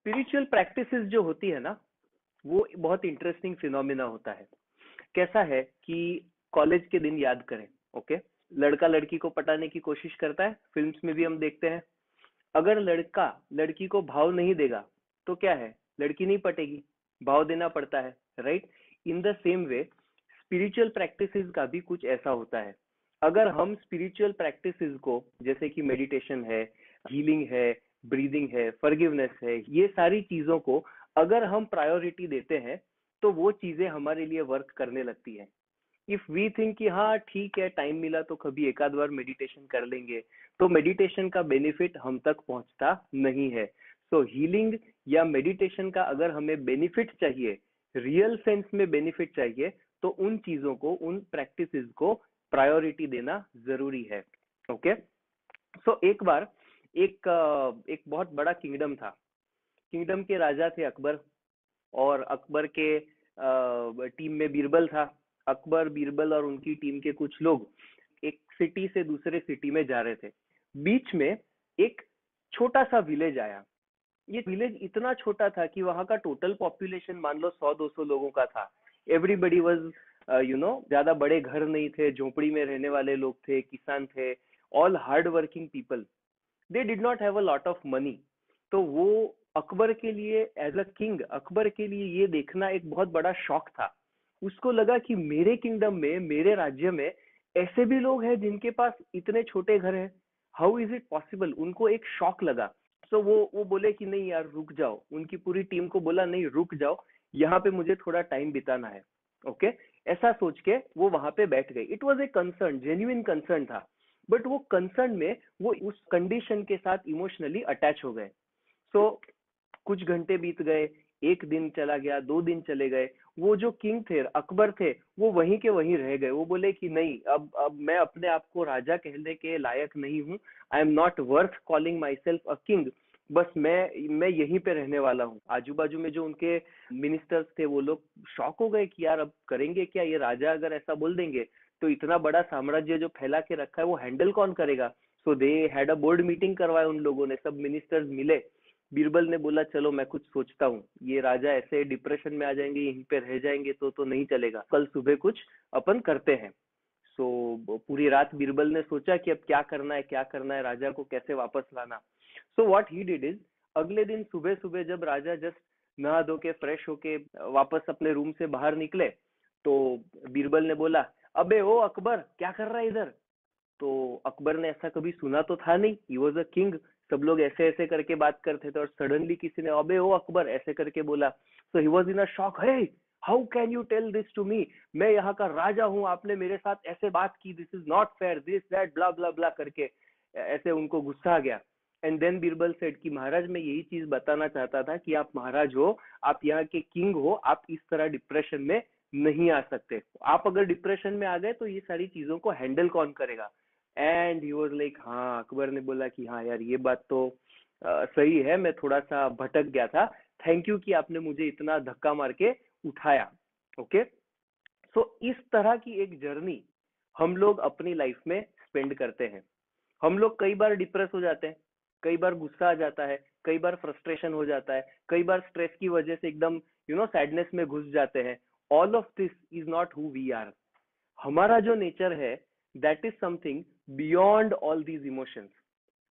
Spiritual practices जो होती है ना, वो बहुत इंटरेस्टिंग फिनोमिना होता है। कैसा है कि कॉलेज के दिन याद करें। ओके, लड़का लड़की को पटाने की कोशिश करता है, फिल्म्स में भी हम देखते हैं। अगर लड़का लड़की को भाव नहीं देगा तो क्या है, लड़की नहीं पटेगी, भाव देना पड़ता है, right. In the same way spiritual practices का भी कुछ ऐसा होता है। अगर हम स्पिरिचुअल प्रैक्टिसेस को, जैसे कि मेडिटेशन है, हीलिंग है, ब्रीदिंग है, फॉरगिवनेस है, ये सारी चीजों को अगर हम प्रायोरिटी देते हैं तो वो चीजें हमारे लिए वर्क करने लगती है। इफ वी थिंक कि हाँ ठीक है, टाइम मिला तो कभी एक आध बार मेडिटेशन कर लेंगे, तो मेडिटेशन का बेनिफिट हम तक पहुंचता नहीं है। सो हीलिंग या मेडिटेशन का अगर हमें बेनिफिट चाहिए, रियल सेंस में बेनिफिट चाहिए, तो उन चीजों को, उन प्रैक्टिसेस को प्रायोरिटी देना जरूरी है। ओके, सो एक बार एक बहुत बड़ा किंगडम था। किंगडम के राजा थे अकबर, और अकबर के टीम में बीरबल था। अकबर, बीरबल और उनकी टीम के कुछ लोग एक सिटी से दूसरे सिटी में जा रहे थे। बीच में एक छोटा सा विलेज आया। ये विलेज इतना छोटा था कि वहां का टोटल पॉपुलेशन मान लो 100-200 लोगों का था। एवरीबडी वाज ज्यादा बड़े घर नहीं थे, झोपड़ी में रहने वाले लोग थे, किसान थे, all hard working people. They did not have a lot of money. तो वो अकबर के लिए, एज अ किंग, अकबर के लिए ये देखना एक बहुत बड़ा शौक था। उसको लगा कि मेरे किंगडम में, मेरे राज्य में ऐसे भी लोग हैं जिनके पास इतने छोटे घर हैं। हाउ इज इट पॉसिबल, उनको एक शौक लगा। तो वो बोले कि नहीं यार रुक जाओ, उनकी पूरी टीम को बोला नहीं रुक जाओ, यहाँ पे मुझे थोड़ा टाइम बिताना है। ओके, ऐसा सोच के वो वहां पे बैठ गए। It was a concern, genuine concern था। बट वो कंसर्न में वो उस कंडीशन के साथ इमोशनली अटैच हो गए। सो कुछ घंटे बीत गए, एक दिन चला गया, 2 दिन चले गए। वो जो किंग थे, अकबर थे, वो वहीं के वहीं रह गए। वो बोले कि नहीं, अब मैं अपने आप को राजा कहने के लायक नहीं हूँ। I am not worth calling my self a king. बस मैं यहीं पे रहने वाला हूँ। आजू बाजू में जो उनके मिनिस्टर्स थे वो लोग शॉक हो गए कि यार अब करेंगे क्या, ये राजा अगर ऐसा बोल देंगे तो इतना बड़ा साम्राज्य जो फैला के रखा है वो हैंडल कौन करेगा। So they had a board meeting करवाया उन लोगों ने, सब मिनिस्टर्स मिले। बीरबल ने बोला चलो मैं कुछ सोचता हूँ, ये राजा ऐसे डिप्रेशन में आ जाएंगे, यहीं पे रह जाएंगे तो नहीं चलेगा, कल सुबह कुछ अपन करते हैं। सो पूरी रात बीरबल ने सोचा कि अब क्या करना है, क्या करना है, राजा को कैसे वापस लाना। So what he did is, अगले दिन सुबह सुबह जब राजा जस्ट नहा धो के फ्रेश होके वापस अपने रूम से बाहर निकले, तो बीरबल ने बोला अबे ओ अकबर, क्या कर रहा है इधर। तो अकबर ने ऐसा कभी सुना तो था नहीं, ही वॉज अ किंग, सब लोग ऐसे ऐसे करके बात करते थे, और सडनली किसी ने अबे ओ अकबर ऐसे करके बोला। So he was in a shock, hey how can you tell this to me, मैं यहाँ का राजा हूँ, आपने मेरे साथ ऐसे बात की, this is not fair, this that blah blah blah करके ऐसे उनको गुस्सा आ गया। एंड देन बीरबल सेड कि महाराज मैं यही चीज बताना चाहता था कि आप महाराज हो, आप यहाँ के किंग हो, आप इस तरह डिप्रेशन में नहीं आ सकते। आप अगर डिप्रेशन में आ गए तो ये सारी चीजों को हैंडल कौन करेगा। एंड ही वाज लाइक, हाँ, अकबर ने बोला कि हाँ यार ये बात तो सही है, मैं थोड़ा सा भटक गया था, थैंक यू कि आपने मुझे इतना धक्का मार के उठाया। ओके, सो इस तरह की एक जर्नी हम लोग अपनी लाइफ में स्पेंड करते हैं। हम लोग कई बार डिप्रेस हो जाते हैं, कई बार गुस्सा आ जाता है, कई बार फ्रस्ट्रेशन हो जाता है, कई बार स्ट्रेस की वजह से एकदम सैडनेस में घुस जाते हैं। All of this is not who we are. हमारा जो नेचर है that is something beyond all these emotions.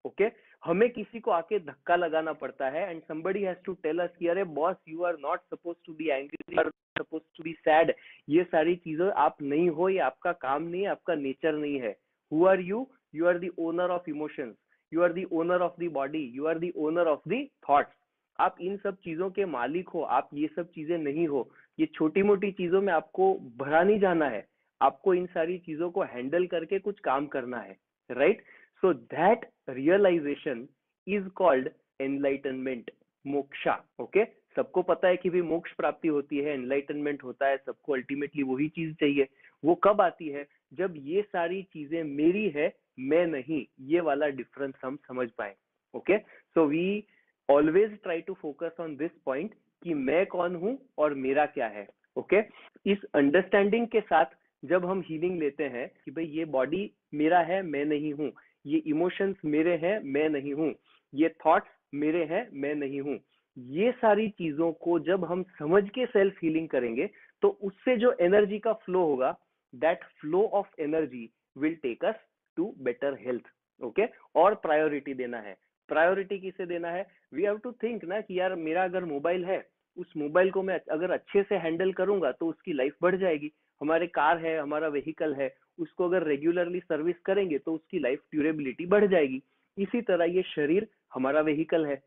Okay, हमें किसी को आके धक्का लगाना पड़ता है, and somebody has to tell us कि अरे boss, you are not supposed to be angry, you are supposed to be sad. ये सारी चीजें आप नहीं हो, ये आपका काम नहीं है, आपका नेचर नहीं है। Who are you, you are the owner of emotions, you are the owner of the body, you are the owner of the thoughts. आप इन सब चीजों के मालिक हो, आप ये सब चीजें नहीं हो। ये छोटी मोटी चीजों में आपको भरा नहीं जाना है, आपको इन सारी चीजों को हैंडल करके कुछ काम करना है, right. So that realization is called enlightenment, moksha. Okay, सबको पता है कि भी मोक्ष प्राप्ति होती है, एनलाइटनमेंट होता है, सबको अल्टीमेटली वही चीज चाहिए। वो कब आती है, जब ये सारी चीजें मेरी है, मैं नहीं, ये वाला डिफरेंस हम समझ पाए। Okay, so we always try to focus on this point कि मैं कौन हूं और मेरा क्या है। ओके, इस अंडरस्टैंडिंग के साथ जब हम हीलिंग लेते हैं कि भाई ये बॉडी मेरा है, मैं नहीं हूं, ये इमोशंस मेरे हैं, मैं नहीं हूं, ये थॉट्स मेरे हैं, मैं नहीं हूं, ये सारी चीजों को जब हम समझ के सेल्फ हीलिंग करेंगे तो उससे जो एनर्जी का फ्लो होगा, that flow of energy will take us to better health. Okay, और प्रायोरिटी देना है। प्रायोरिटी किसे देना है? वी हैव टू थिंक ना कि यार मेरा अगर मोबाइल है, उस मोबाइल को मैं अगर अच्छे से हैंडल करूंगा तो उसकी लाइफ बढ़ जाएगी। हमारे कार है, हमारा व्हीकल है, उसको अगर रेगुलरली सर्विस करेंगे तो उसकी लाइफ ड्यूरेबिलिटी बढ़ जाएगी। इसी तरह ये शरीर हमारा व्हीकल है।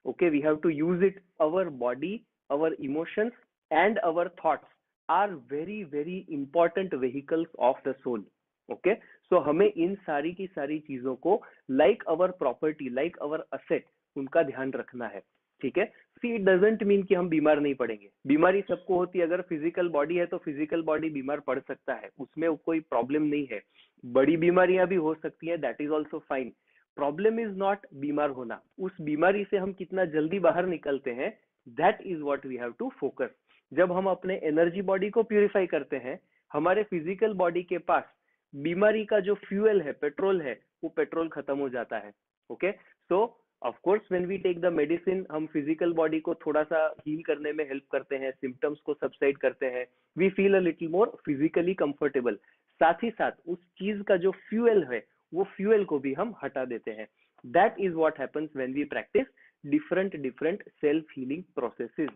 Okay, we have to use it. Our body, our emotions, and our thoughts are very very important vehicles of the soul. Okay, so हमें इन सारी की सारी चीजों को like our property, like our asset, उनका ध्यान रखना है। ठीक है, सी इट डजेंट मीन कि हम बीमार नहीं पड़ेंगे। बीमारी सबको होती है, अगर फिजिकल बॉडी है तो फिजिकल बॉडी बीमार पड़ सकता है, उसमें कोई प्रॉब्लम नहीं है। बड़ी बीमारियां भी हो सकती है, that is also fine. Problem is not बीमार होना, उस बीमारी से हम कितना जल्दी बाहर निकलते हैं, that is what we have to focus. जब हम अपने एनर्जी बॉडी को प्यूरिफाई करते हैं, हमारे फिजिकल बॉडी के पास बीमारी का जो फ्यूल है, पेट्रोल है, वो पेट्रोल खत्म हो जाता है। Okay, so of course when we take the medicine, हम फिजिकल बॉडी को थोड़ा सा हील करने में हेल्प करते हैं, सिम्टम्स को सबसाइड करते हैं, we feel a little more physically comfortable. साथ ही साथ उस चीज का जो फ्यूल है, वो फ्यूल को भी हम हटा देते हैं। That is what happens when we practice different different self healing processes.